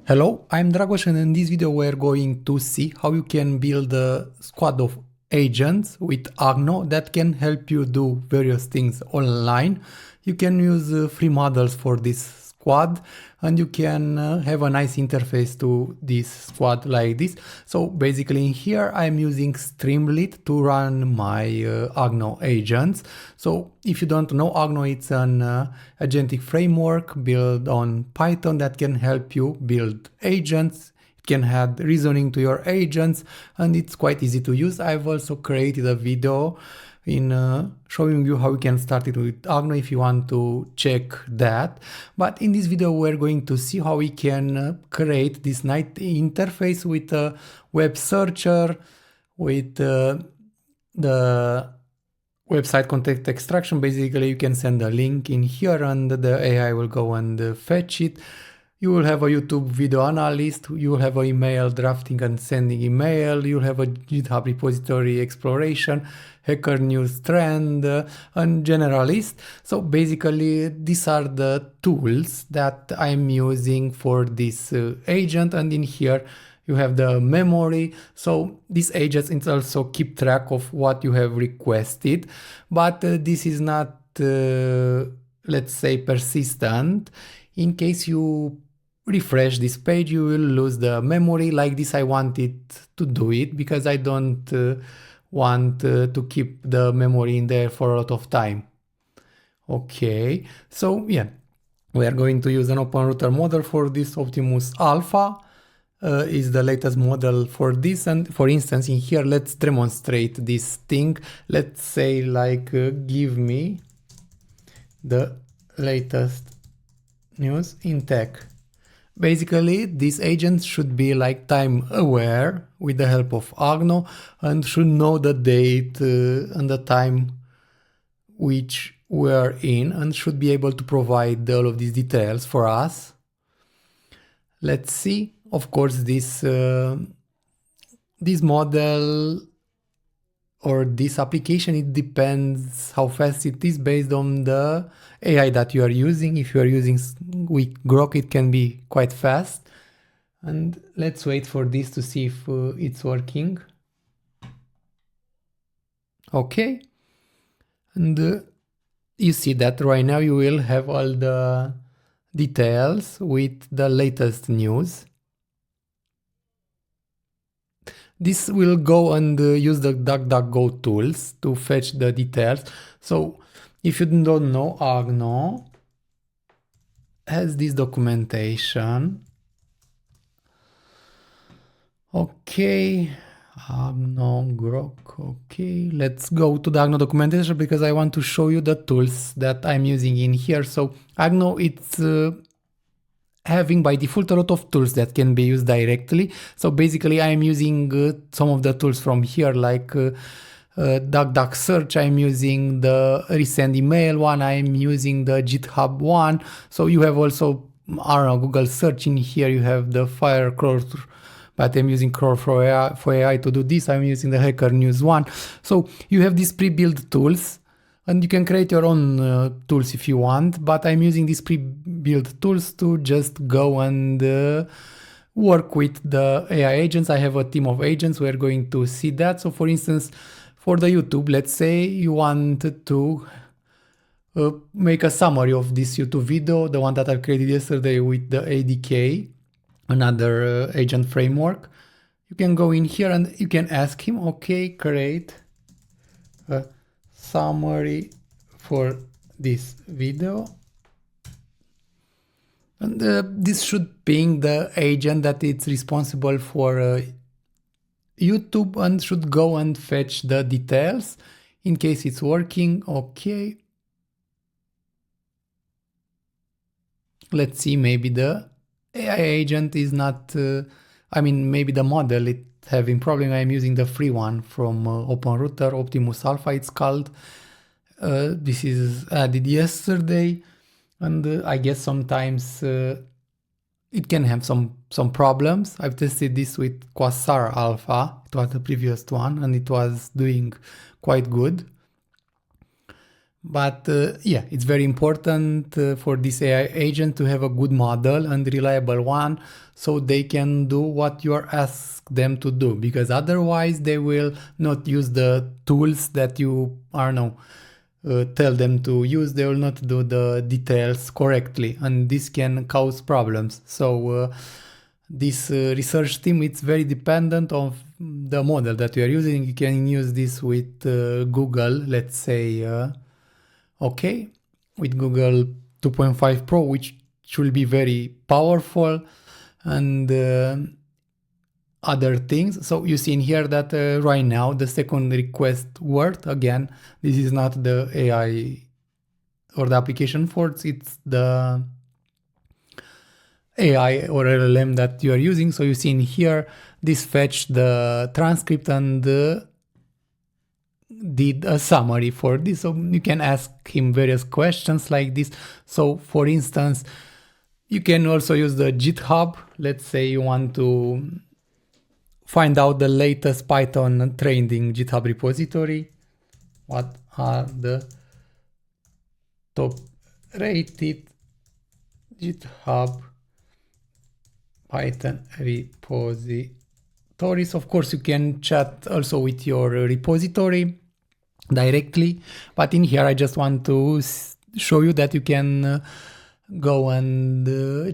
Hello, I'm Dragoș, and in this video we're going to see how you can build a squad of agents with Agno that can help you do various things online. You can use free models for this squad, and you can have a nice interface to this squad like this. So basically in here I'm using Streamlit to run my Agno agents. So if you don't know, Agno, it's an agentic framework built on Python that can help you build agents. It can add reasoning to your agents, and it's quite easy to use. I've also created a video in showing you how you can start it with Agno if you want to check that. But in this video we're going to see how we can create this nice interface with a web searcher, with the website content extraction. Basically you can send a link in here and the AI will go and fetch it. You will have a YouTube video analyst, you will have an email drafting and sending email, you'll have a GitHub repository exploration, hacker news trend, and generalist. So basically these are the tools that I'm using for this agent, and in here you have the memory. So these agents also keep track of what you have requested, but this is not, let's say, persistent. In case you refresh this page, you will lose the memory. Like this, I want it to do it because I don't want to keep the memory in there for a lot of time. Okay, so yeah, we are going to use an open router model for this. Optimus Alpha is the latest model for this, and for instance in here let's demonstrate this thing. Let's say like give me the latest news in tech. Basically, this agent should be like time aware with the help of Agno and should know the date and the time which we're in, and should be able to provide all of these details for us. Let's see. Of course, this model or this application, it depends how fast it is based on the AI that you are using. If you are using with Grok, it can be quite fast. And let's wait for this to see if it's working. Okay. And you see that right now you will have all the details with the latest news. This will go and use the DuckDuckGo tools to fetch the details. So if you don't know, Agno has this documentation. Okay, Agno Grok. Okay, let's go to the Agno documentation because I want to show you the tools that I'm using in here. So Agno, it's having by default a lot of tools that can be used directly. So basically I'm using some of the tools from here, like DuckDuck search. I'm using the resend email one, I'm using the GitHub one. So you have also, I don't know, Google search in here. You have the Firecrawl, but I'm using Crawl for AI to do this. I'm using the Hacker News one. So you have these pre-built tools, and you can create your own tools if you want, but I'm using these pre-built tools to just go and work with the AI agents. I have a team of agents. We're going to see that. So for instance, for the YouTube, let's say you want to make a summary of this YouTube video, the one that I created yesterday with the ADK, another agent framework. You can go in here and you can ask him, okay, create a summary for this video, and this should ping the agent that it's responsible for YouTube and should go and fetch the details in case it's working. Okay, let's see, maybe the AI agent is not maybe the model it having problem. I'm using the free one from OpenRouter, Optimus Alpha it's called. This is added yesterday, and I guess sometimes it can have some problems. I've tested this with Quasar Alpha, it was the previous one, and it was doing quite good. But yeah, it's very important for this AI agent to have a good model and reliable one so they can do what you are asked them to do, because otherwise they will not use the tools that you are now tell them to use. They will not do the details correctly, and this can cause problems. So this research team, it's very dependent on the model that you are using. You can use this with Google, let's say, okay, with Google 2.5 Pro, which should be very powerful, and other things. So you see in here that right now the second request worked. Again, this is not the AI or the application force, it's the AI or LLM that you are using. So you see in here, this fetched the transcript and did a summary for this. So you can ask him various questions like this. So for instance, you can also use the GitHub. Let's say you want to find out the latest Python trending GitHub repository. What are the top rated GitHub Python repositories? Of course, you can chat also with your repository directly, but in here I just want to show you that you can go and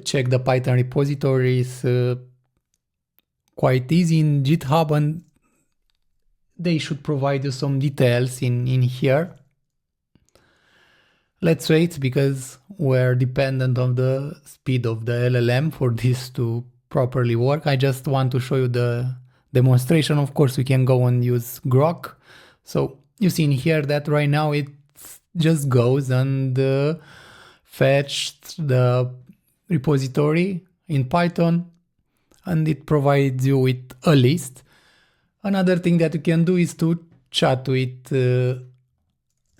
check the Python repositories quite easy in GitHub, and they should provide you some details in here. Let's wait, because we're dependent on the speed of the LLM for this to properly work. I just want to show you the demonstration. Of course, we can go and use Grok. So you see in here that right now it just goes and fetched the repository in Python, and it provides you with a list. Another thing that you can do is to chat with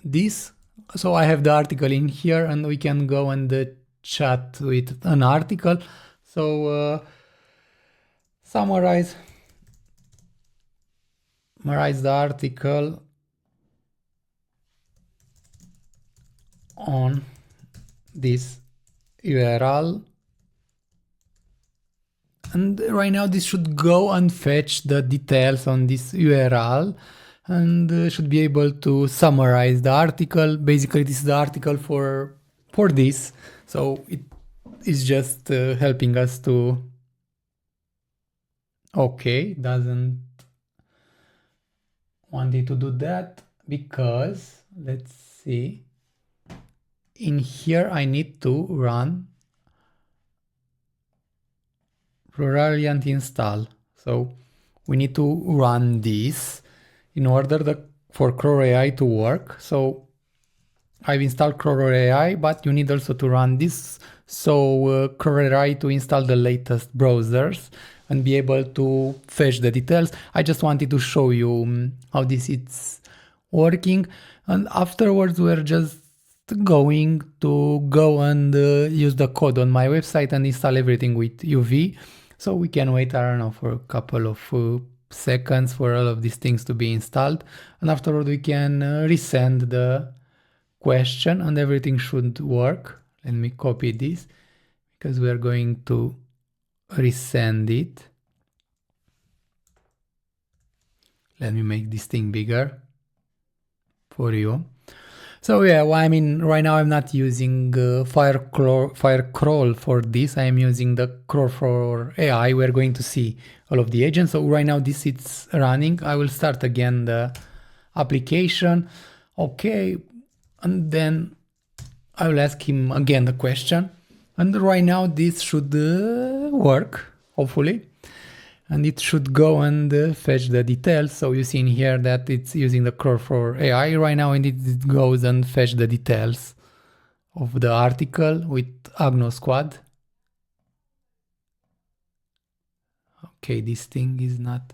this. So I have the article in here, and we can go and chat with an article. So summarize the article on this URL. And right now this should go and fetch the details on this URL and should be able to summarize the article. Basically, this is the article for this. So it is just helping us to... Okay, doesn't want it to do that because, let's see, in here I need to run Pruraliant install. So we need to run this in order for Crore AI to work. So I've installed Crore AI, but you need also to run this. So Crore AI to install the latest browsers and be able to fetch the details. I just wanted to show you how this is working. And afterwards, we're just going to go and use the code on my website and install everything with UV. So we can wait, I don't know, for a couple of seconds for all of these things to be installed. And afterward, we can resend the question and everything should work. Let me copy this because we are going to resend it. Let me make this thing bigger for you. So yeah, well, I mean, right now I'm not using Firecrawl for this. I'm using the Crawl for AI. We're going to see all of the agents. So right now this is running. I will start again the application. Okay, and then I will ask him again the question. And right now this should work, hopefully. And it should go and fetch the details. So you see in here that it's using the Crawl for AI right now, and it goes and fetch the details of the article with Agno Squad. Okay, this thing is not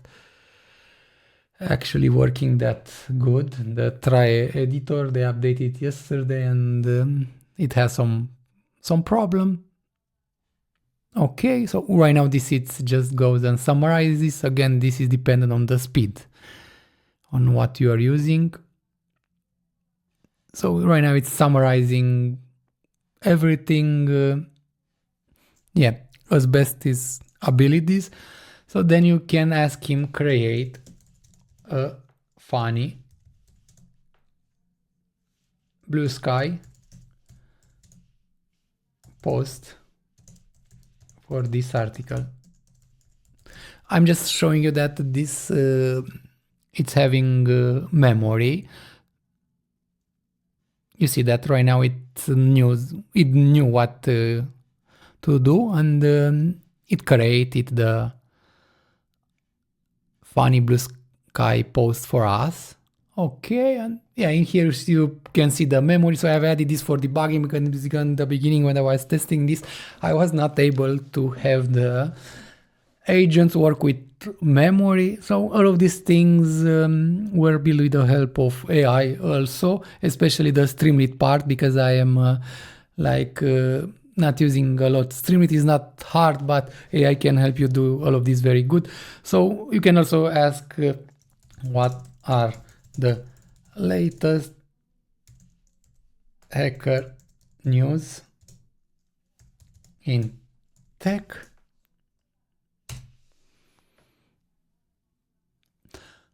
actually working that good. The try editor, they updated yesterday, and it has some problem. Okay, so right now this it just goes and summarizes. Again, this is dependent on the speed, on what you are using. So right now it's summarizing everything, yeah, as best his abilities. So then you can ask him create a funny blue sky post for this article. I'm just showing you that this it's having memory. You see that right now it knew what to do, and it created the funny blue sky post for us. Okay, and yeah, in here you can see the memory. So I've added this for debugging because in the beginning when I was testing this, I was not able to have the agents work with memory. So all of these things were built with the help of AI also, especially the Streamlit part, because I am not using a lot. Streamlit is not hard, but AI can help you do all of this very good. So you can also ask what are the latest hacker news in tech.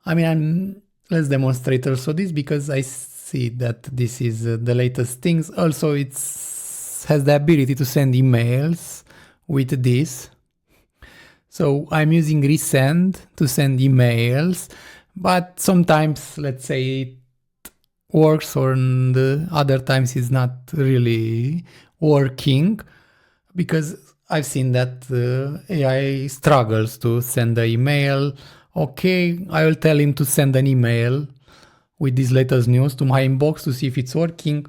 I mean, let's demonstrate also this because I see that this is the latest things. Also, it has the ability to send emails with this. So I'm using resend to send emails, but sometimes, let's say, it works, or the other times it's not really working, because I've seen that AI struggles to send the email. Okay, I will tell him to send an email with this latest news to my inbox to see if it's working.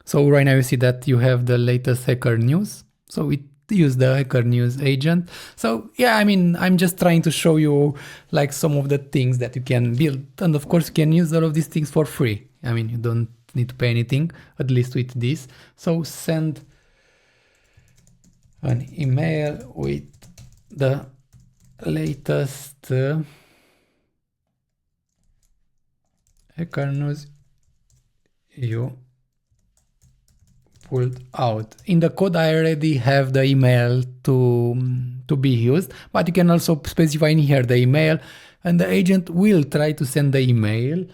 So right now you see that you have the latest hacker news. So it used the hacker news agent. So yeah, I mean, I'm just trying to show you like some of the things that you can build. And of course you can use all of these things for free. I mean, you don't need to pay anything, at least with this. So send an email with the latest hacker news you pulled out. In the code I already have the email to be used, but you can also specify in here the email, and the agent will try to send the email.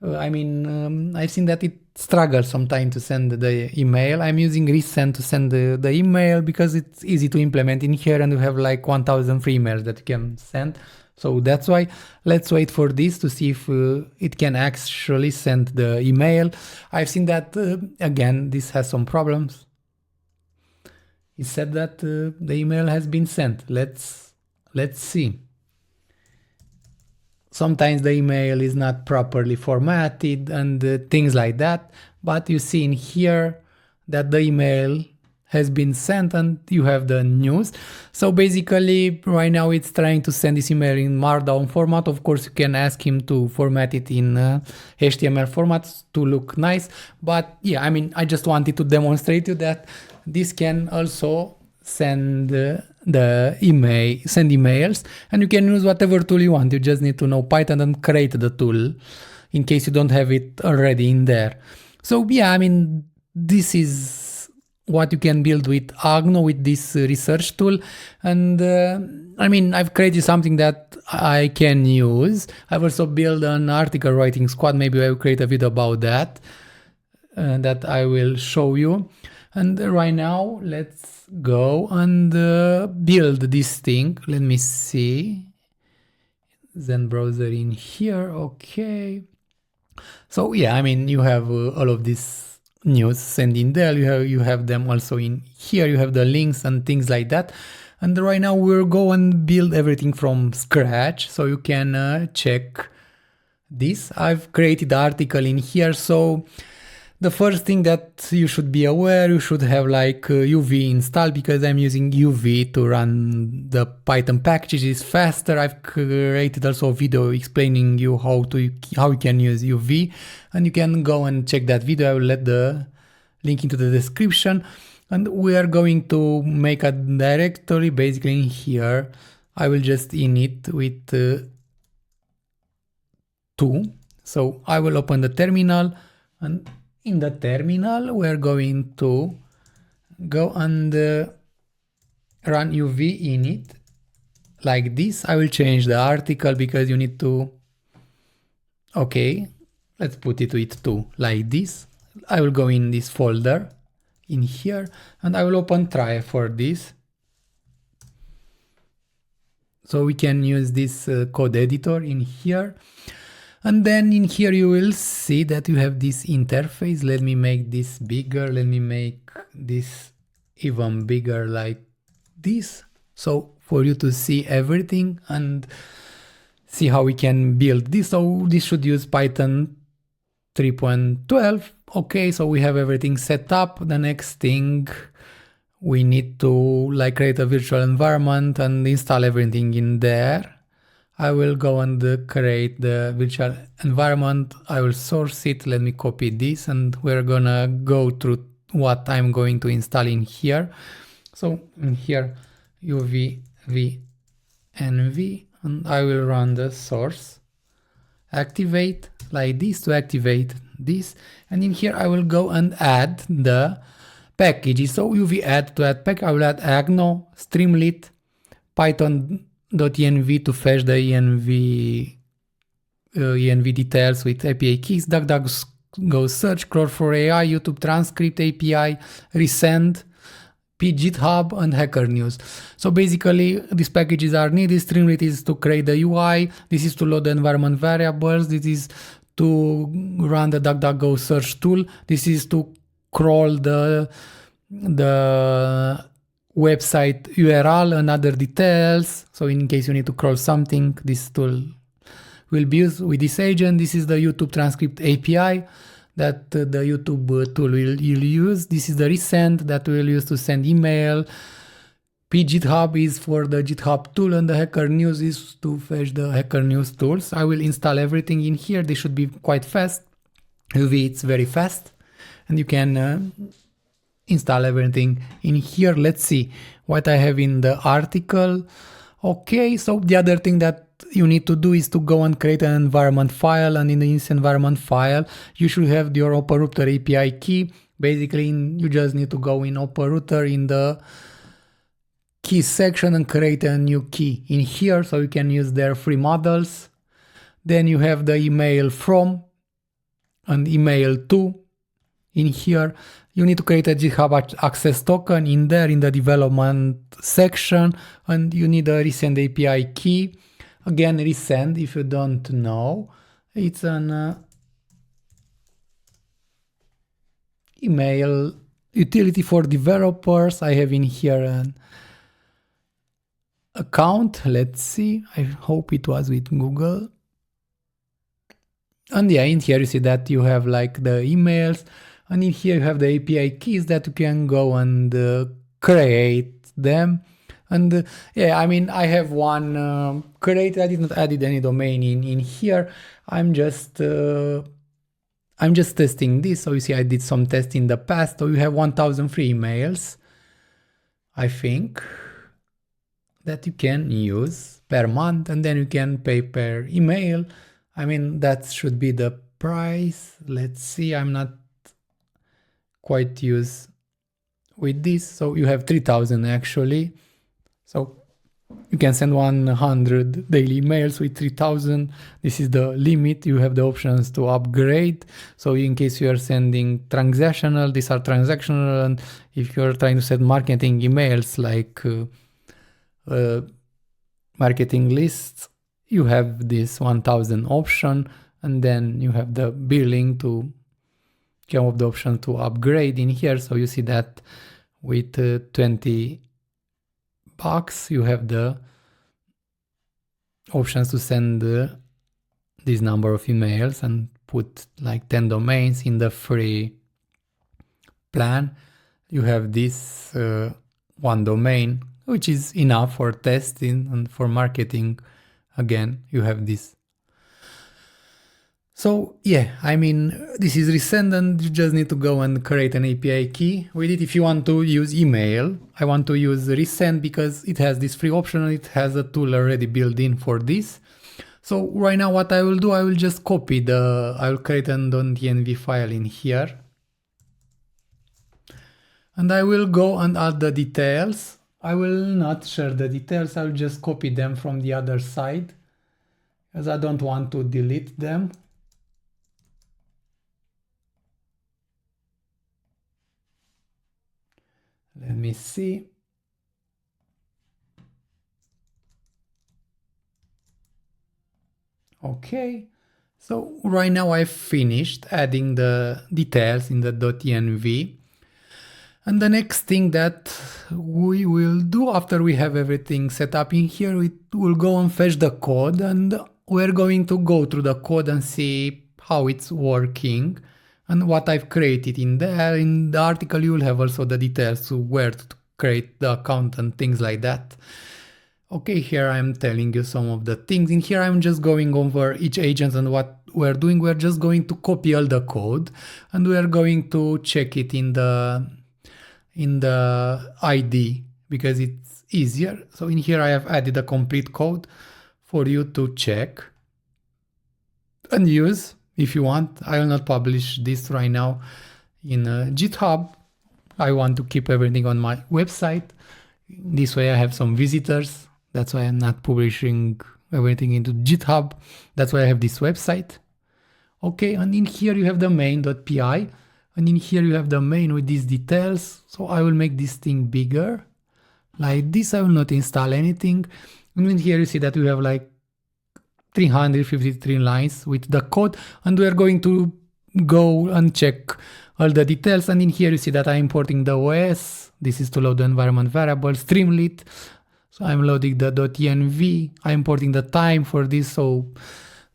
I've seen that it struggles sometimes to send the email. I'm using resend to send the email because it's easy to implement in here, and we have like 1000 free emails that you can send. So that's why let's wait for this to see if it can actually send the email. I've seen that again, this has some problems. It said that the email has been sent. Let's see. Sometimes the email is not properly formatted and things like that, but you see in here that the email has been sent and you have the news. So basically right now it's trying to send this email in Markdown format. Of course you can ask him to format it in HTML format to look nice, but yeah, I mean, I just wanted to demonstrate you that this can also send emails, and you can use whatever tool you want. You just need to know Python and create the tool in case you don't have it already in there. So yeah, I mean, this is what you can build with Agno, with this research tool. And I mean, I've created something that I can use. I've also built an article writing squad. Maybe I will create a video about that that I will show you. And right now, let's go and build this thing. Let me see. Zen browser in here. Okay. So yeah, I mean, you have all of this news sent in there. You have them also in here. You have the links and things like that. And right now we'll go and build everything from scratch. So you can check this. I've created the article in here. So the first thing that you should be aware, you should have like UV installed, because I'm using UV to run the Python packages. It's faster. I've created also a video explaining you how you can use UV, and you can go and check that video. I will let the link into the description. And we are going to make a directory basically in here. I will just init with 2. So I will open the terminal and in the terminal, we're going to go and run uv init like this. I will change the article because you need to, okay, let's put it with 2 like this. I will go in this folder in here and I will open try for this. So we can use this code editor in here. And then in here you will see that you have this interface. Let me make this bigger. Let me make this even bigger like this. So for you to see everything and see how we can build this. So this should use Python 3.12. Okay, so we have everything set up. The next thing we need to like create a virtual environment and install everything in there. I will go and create the virtual environment. I will source it. Let me copy this and we're gonna go through what I'm going to install in here. So in here, uv v nv, and I will run the source. Activate like this to activate this. And in here, I will go and add the packages. So uv add to add pack, I will add Agno, Streamlit, Python.env to fetch the env details with API keys, DuckDuckGo search, crawl for AI, YouTube transcript API, resend, GitHub, and Hacker News. So basically these packages are needed. Streamlit is to create the UI, this is to load the environment variables, this is to run the DuckDuckGo search tool, this is to crawl the website URL and other details. So in case you need to crawl something, this tool will be used with this agent. This is the YouTube transcript API that the YouTube tool will use. This is the resend that we'll use to send email. GitHub is for the GitHub tool, and the Hacker News is to fetch the Hacker News tools. I will install everything in here. This should be quite fast. UV, it's very fast, and you can install everything in here. Let's see what I have in the article. Okay, so the other thing that you need to do is to go and create an environment file, and in this environment file you should have your OpenRouter API key. Basically you just need to go in OpenRouter in the key section and create a new key in here, so you can use their free models. Then you have the email from and email to. In here you need to create a GitHub access token in there in the development section, and you need a resend API key. Again, resend, if you don't know, it's an email utility for developers. I have in here an account. Let's see, I hope it was with Google. And yeah, in here you see that you have like the emails, and in here you have the API keys that you can go and create them. And yeah, I mean, I have one created. I did not add any domain in here. I'm just testing this. So you see, I did some tests in the past. So you have 1,000 free emails, I think, that you can use per month, and then you can pay per email. I mean, that should be the price. Let's see, I'm not quite used with this. So you have 3,000 actually. So you can send 100 daily emails with 3,000. This is the limit. You have the options to upgrade. So in case you are sending transactional, these are transactional. And if you're trying to send marketing emails like marketing lists, you have this 1,000 option. And then you have the billing to come up the option to upgrade in here. So you see that with 20 bucks, you have the options to send this number of emails and put like 10 domains. In the free plan, you have this one domain, which is enough for testing, and for marketing, again, you have this. So yeah, I mean, this is resend, and you just need to go and create an API key with it. If you want to use email, I want to use resend because it has this free option and it has a tool already built in for this. So right now what I will do, I will just copy I will create an .env file in here. And I will go and add the details. I will not share the details, I'll just copy them from the other side, as I don't want to delete them. Let me see. Okay, so right now I've finished adding the details in the .env. And the next thing that we will do after we have everything set up in here, we will go and fetch the code, and we're going to go through the code and see how it's working and what I've created in there. In the article you will have also the details to where to create the account and things like that. Okay, here I'm telling you some of the things. In here I'm just going over each agent and what we're doing. We're just going to copy all the code and we're going to check it in the ID because it's easier. So in here I have added a complete code for you to check and use if you want. I will not publish this right now in GitHub. I want to keep everything on my website. This way I have some visitors. That's why I'm not publishing everything into GitHub. That's why I have this website. Okay, and in here you have the main.py, and in here you have the main with these details. So I will make this thing bigger. Like this, I will not install anything. And in here you see that we have like 353 lines with the code, and we are going to go and check all the details. And in here you see that I'm importing the OS. This is to load the environment variable, Streamlit. So I'm loading the .env. I'm importing the time for this, so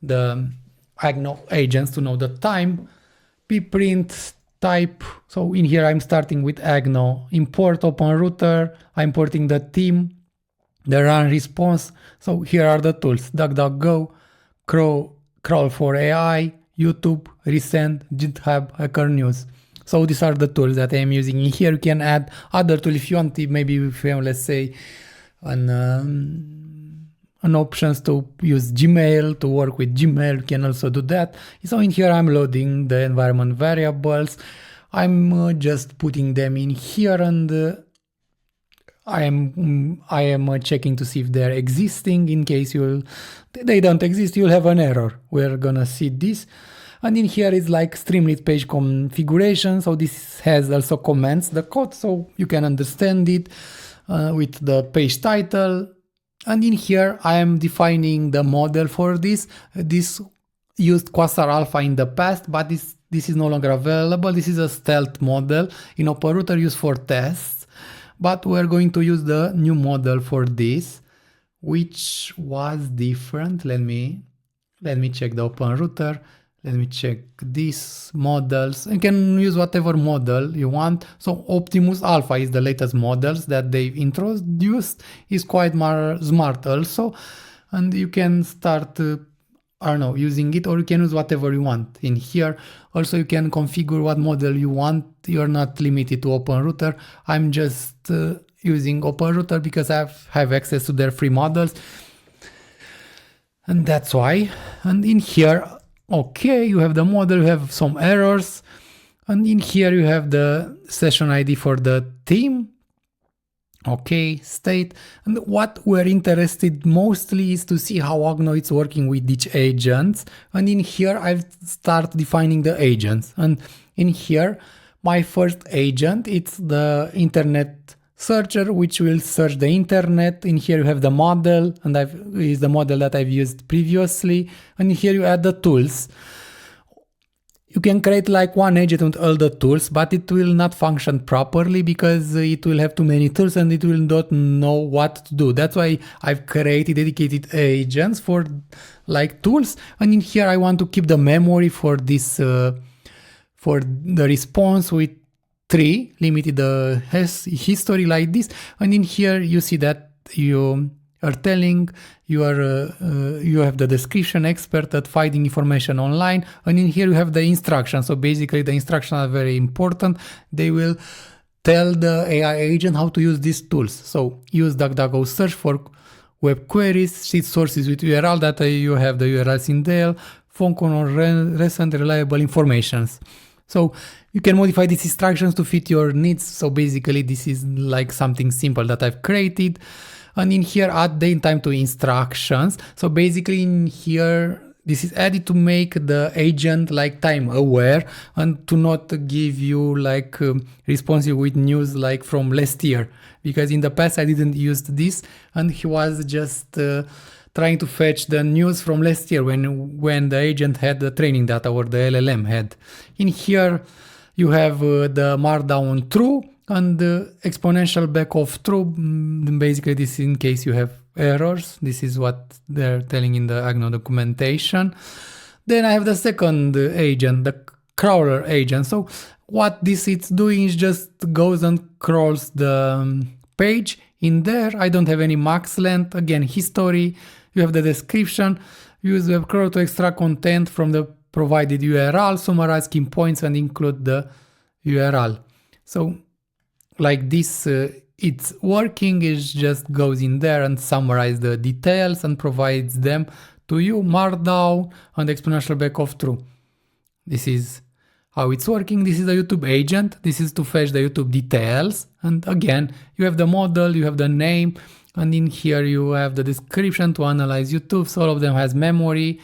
the Agno agents to know the time. pprint type. So in here I'm starting with Agno import open router. I'm importing the theme, the run response. So here are the tools: DuckDuckGo, Crawl4AI, YouTube, Resend, GitHub, Hacker News. So these are the tools that I'm using. In here you can add other tools if you want. Maybe if you have, let's say, an options to use Gmail, to work with Gmail, you can also do that. So in here I'm loading the environment variables. I'm just putting them in here, and I am checking to see if they're existing. In case they don't exist, you'll have an error. We're gonna see this. And in here is like Streamlit page configuration. So this has also comments the code so you can understand it with the page title. And in here I am defining the model for this. This used Quasar Alpha in the past, but this is no longer available. This is a stealth model in OpenRouter used for tests, but we're going to use the new model for this, which was different. Let me check the OpenRouter. Let me check these models. You can use whatever model you want. So Optimus Alpha is the latest models that they've introduced. Is quite smart also. And you can start, I don't know, using it, or you can use whatever you want. In here, also you can configure what model you want. You're not limited to OpenRouter. I'm just using OpenRouter because I have access to their free models. And that's why. And in here, okay, you have the model, you have some errors, and in here you have the session ID for the theme. Okay, state. And what we're interested mostly is to see how Agno is working with each agent. And in here I've started defining the agents. And in here, my first agent, it's the internet searcher, which will search the internet. In here you have the model, and is the model that I've used previously. And here you add the tools. You can create like one agent with all the tools, but it will not function properly because it will have too many tools and it will not know what to do. That's why I've created dedicated agents for like tools. And in here I want to keep the memory for this, for the response with 3, limited the history like this. And in here you see that you are telling you have the description expert at finding information online, and in here you have the instructions. So basically the instructions are very important. They will tell the AI agent how to use these tools. So use DuckDuckGo search for web queries, seed sources with URL data, you have the URLs in there, phone call or recent reliable informations. So You can modify these instructions to fit your needs. So basically this is like something simple that I've created. And in here, add date time to instructions. So basically in here, this is added to make the agent like time aware and to not give you like responsive with news like from last year. Because in the past I didn't use this and he was just trying to fetch the news from last year when the agent had the training data or the LLM had. In here you have the markdown true and the exponential back of true. Basically this is in case you have errors. This is what they're telling in the Agno documentation. Then I have the second agent, the crawler agent. So what this is doing is just goes and crawls the page. In there I don't have any max length. Again, history, you have the description, use web crawler to extract content from the provided URL, summarize key points and include the URL. So like this, it's working, it just goes in there and summarize the details and provides them to you, markdown and exponential back of true. This is how it's working. This is the YouTube agent. This is to fetch the YouTube details. And again, you have the model, you have the name, and in here you have the description to analyze YouTube. So all of them has memory.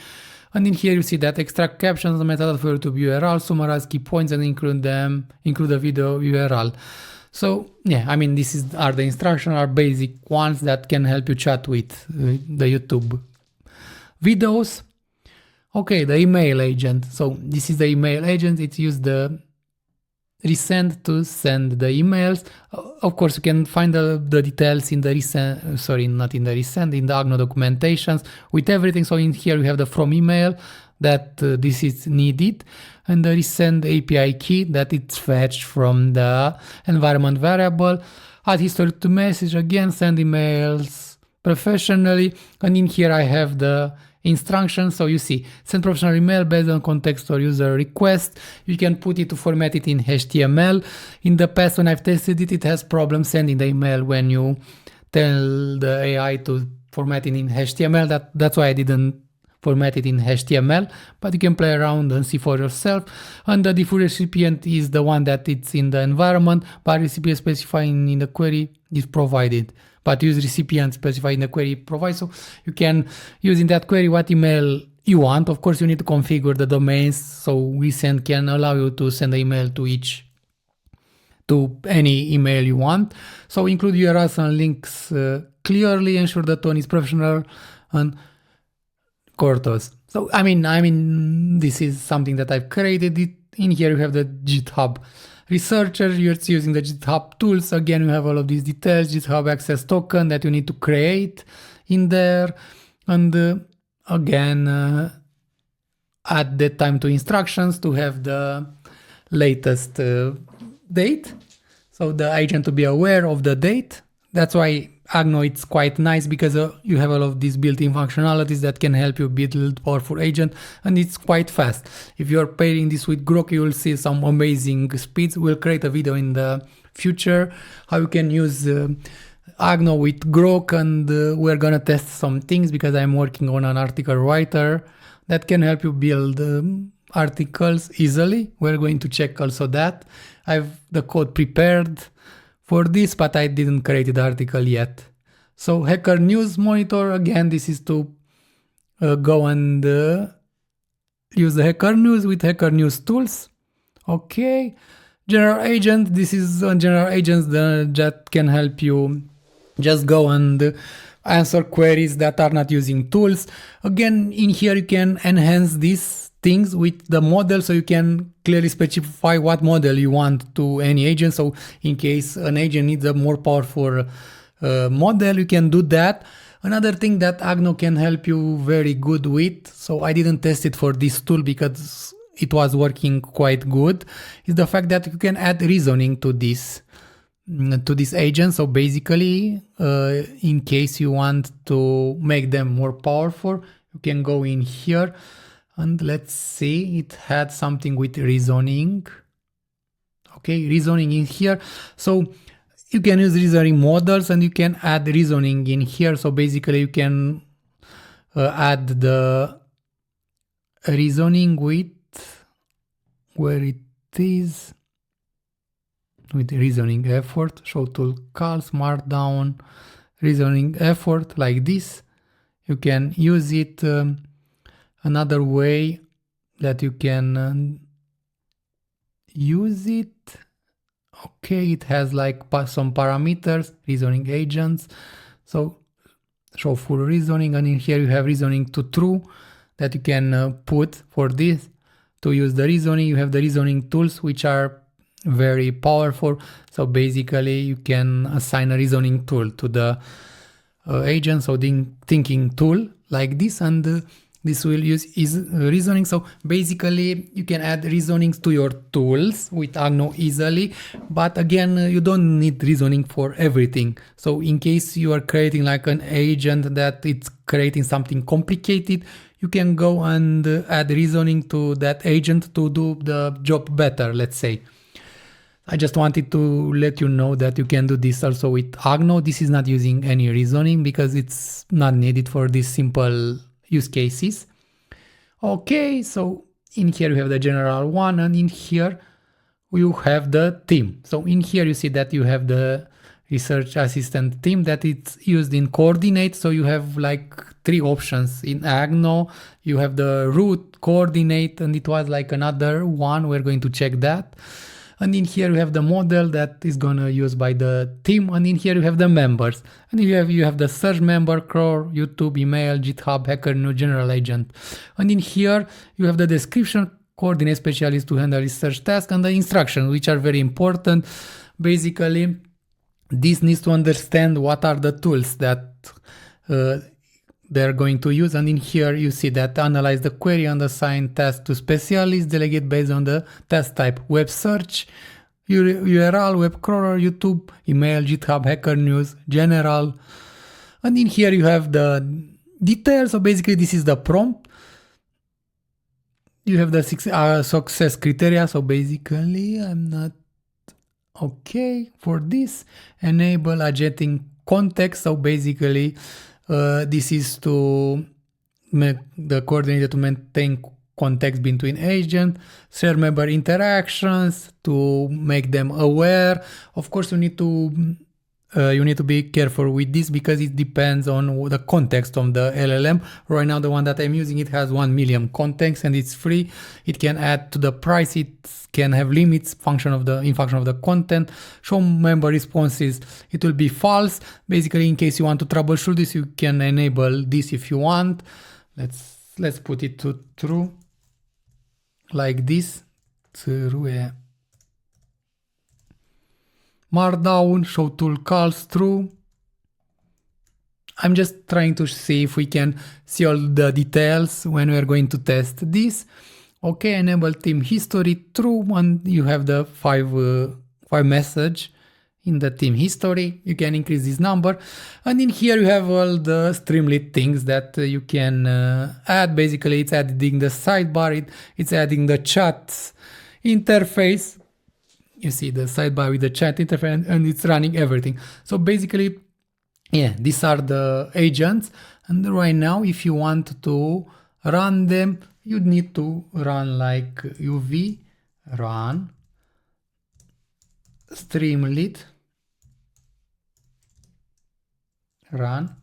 And in here you see that extract captions, metadata for YouTube URL, summarize key points and include the video URL. So yeah, I mean, are the instructions, are basic ones that can help you chat with the YouTube videos. Okay, the email agent. So this is the email agent. It uses the resend to send the emails. Of course, you can find the details in the resend, sorry, not in the resend, in the Agno documentations with everything. So in here we have the from email that this is needed, and the resend API key that it's fetched from the environment variable. Add history to message, again, send emails professionally. And in here I have the instructions. So you see, send professional email based on context or user request. You can put it to format it in HTML. In the past, when I've tested it, it has problems sending the email when you tell the AI to format it in HTML. That's why I didn't format it in HTML, but you can play around and see for yourself. And the default recipient is the one that it's in the environment, but recipient specifying in the query is provided. But use recipient specified in the query provided. So you can use in that query what email you want. Of course, you need to configure the domains. So resend can allow you to send an email to any email you want. So include URLs and links clearly, ensure the tone is professional and courteous. So I mean, this is something that I've created. In here you have the GitHub researcher, you're using the GitHub tools. Again, you have all of these details, GitHub access token that you need to create in there. And again, add the time to instructions to have the latest date. So the agent to be aware of the date. That's why Agno, it's quite nice because you have all of these built-in functionalities that can help you build powerful agent, and it's quite fast. If you're pairing this with Grok, you will see some amazing speeds. We'll create a video in the future how you can use Agno with Grok, and we're gonna test some things because I'm working on an article writer that can help you build articles easily. We're going to check also that. I have the code prepared for this, but I didn't create the article yet. So Hacker News Monitor, again, this is to go and use the Hacker News with Hacker News tools. Okay, General Agent, this is on General Agents that can help you just go and answer queries that are not using tools. Again, in here you can enhance these things with the model, so you can clearly specify what model you want to any agent. So in case an agent needs a more powerful model, you can do that. Another thing that Agno can help you very good with, so I didn't test it for this tool because it was working quite good, is the fact that you can add reasoning to this agent. So basically, in case you want to make them more powerful, you can go in here. And let's see, it had something with reasoning. Okay, reasoning in here. So you can use reasoning models and you can add reasoning in here. So basically you can add the reasoning with, where it is, with reasoning effort, show tool calls, markdown, reasoning effort like this. You can use it another way that you can use it. Okay, it has like some parameters, reasoning agents. So show full reasoning, and in here you have reasoning to true that you can put for this. To use the reasoning, you have the reasoning tools, which are very powerful. So basically you can assign a reasoning tool to the agent, so the thinking tool like this, and this will use reasoning. So basically you can add reasonings to your tools with Agno easily, but again you don't need reasoning for everything. So in case you are creating like an agent that it's creating something complicated, you can go and add reasoning to that agent to do the job better, let's say. I just wanted to let you know that you can do this also with Agno. This is not using any reasoning because it's not needed for these simple use cases. Okay, so in here you have the general one, and in here you have the theme. So in here you see that you have the research assistant theme that it's used in coordinate. So you have like 3 options in Agno. You have the root, coordinate, and it was like another one. We're going to check that. And in here you have the model that is gonna use by the team, and in here you have the members, and you have the search member, crawl, YouTube, email, GitHub, Hacker News, general agent, and in here you have the description, coordinate specialist to handle research tasks, and the instructions, which are very important. Basically, this needs to understand what are the tools that they're going to use, and in here you see that analyze the query and assign task to specialist, delegate based on the task type, web search, URL, web crawler, YouTube, email, GitHub, Hacker News, general, and in here you have the details. So basically this is the prompt. You have the success criteria. So basically I'm not okay for this. Enable agenting context. So basically this is to make the coordinator to maintain context between agent, share member interactions to make them aware. Of course, you need to be careful with this because it depends on the context of the LLM. Right now, the one that I'm using, it has 1 million contexts and it's free. It can add to the price. It can have limits in function of the content. Show member responses. It will be false. Basically, in case you want to troubleshoot this, you can enable this if you want. Let's put it to true, like this. True. Markdown, show tool calls true. I'm just trying to see if we can see all the details when we are going to test this. Okay, enable team history true, and you have the five message in the team history. You can increase this number, and in here you have all the Streamlit things that you can add. Basically, it's adding the sidebar, it's adding the chat interface. You see the sidebar with the chat interface, and it's running everything. So basically, yeah, these are the agents. And right now, if you want to run them, you need to run like uv run Streamlit run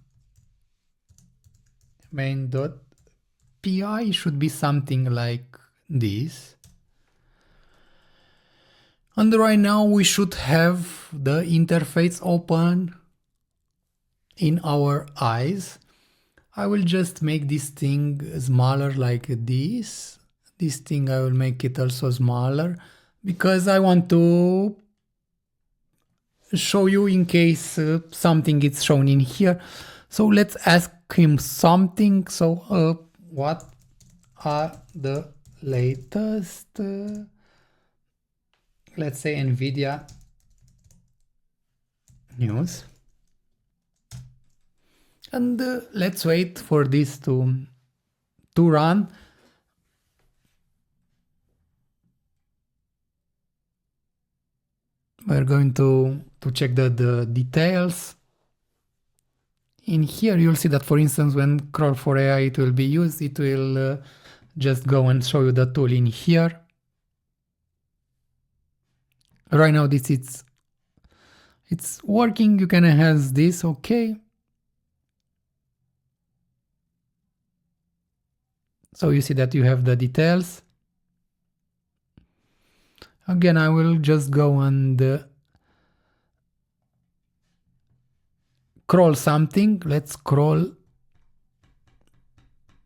main.py. Should be something like this. And right now we should have the interface open in our eyes. I will just make this thing smaller like this. This thing I will make it also smaller because I want to show you in case something is shown in here. So let's ask him something. So what are the latest let's say NVIDIA news, and let's wait for this to run. We're going to check the details. In here you'll see that, for instance, when crawl for AI it will be used, it will just go and show you the tool in here. Right now it's working. You can enhance this. Okay. So you see that you have the details. Again, I will just go and scroll something. Let's scroll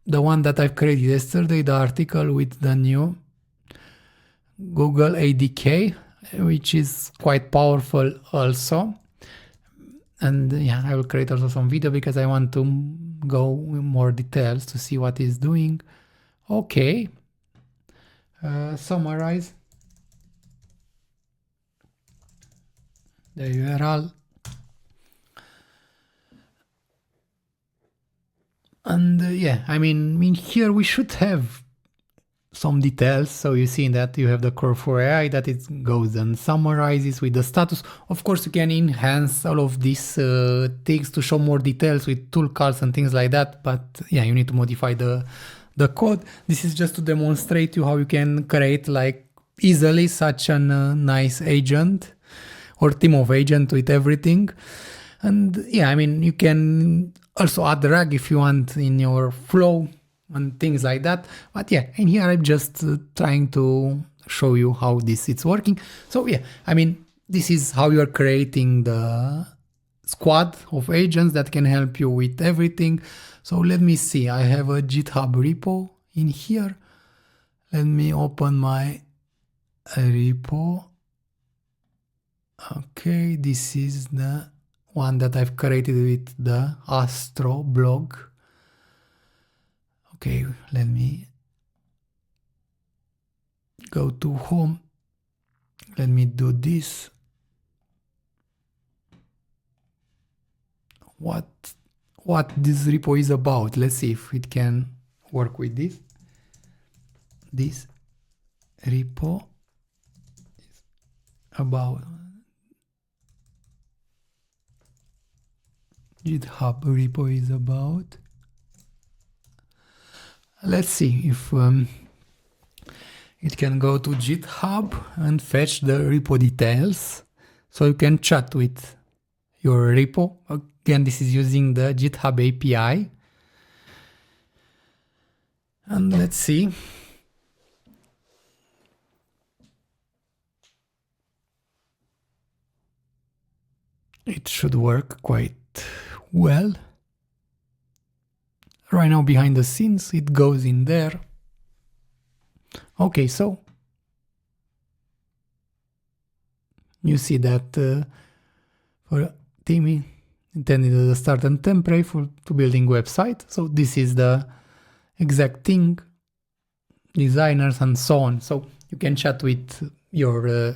the one that I've created yesterday, the article with the new Google ADK, which is quite powerful also. And yeah, I will create also some video because I want to go in more details to see what it's doing. Okay. Summarize the URL. And yeah, I mean, in here we should have some details. So you see that you have the core for AI that it goes and summarizes with the status. Of course, you can enhance all of these things to show more details with tool calls and things like that. But yeah, you need to modify the code. This is just to demonstrate you how you can create like easily such a nice agent or team of agents with everything. And yeah, I mean, you can also add drag if you want in your flow and things like that. But yeah, in here I'm just trying to show you how this is working. So yeah, I mean, this is how you're creating the squad of agents that can help you with everything. So let me see, I have a GitHub repo in here. Let me open my repo. Okay, this is the one that I've created with the Astro blog. Okay, let me go to home. Let me do this. What this repo is about. Let's see if it can work with this. This repo is about GitHub repo is about. Let's see if it can go to GitHub and fetch the repo details. So you can chat with your repo. Again, this is using the GitHub API. And let's see. It should work quite well. Right now behind the scenes it goes in there. Okay, so you see that for team intended as a start and template to building website. So this is the exact thing, designers and so on. So you can chat with your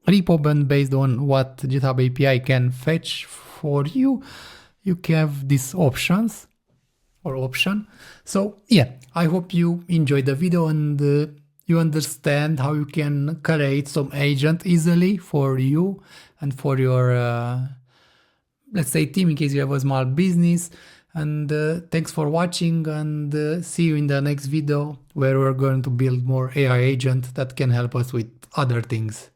repo, and based on what GitHub API can fetch for you, you have these options or option. So yeah, I hope you enjoyed the video and you understand how you can create some agent easily for you and for your let's say team in case you have a small business. And thanks for watching, and see you in the next video where we're going to build more AI agent that can help us with other things.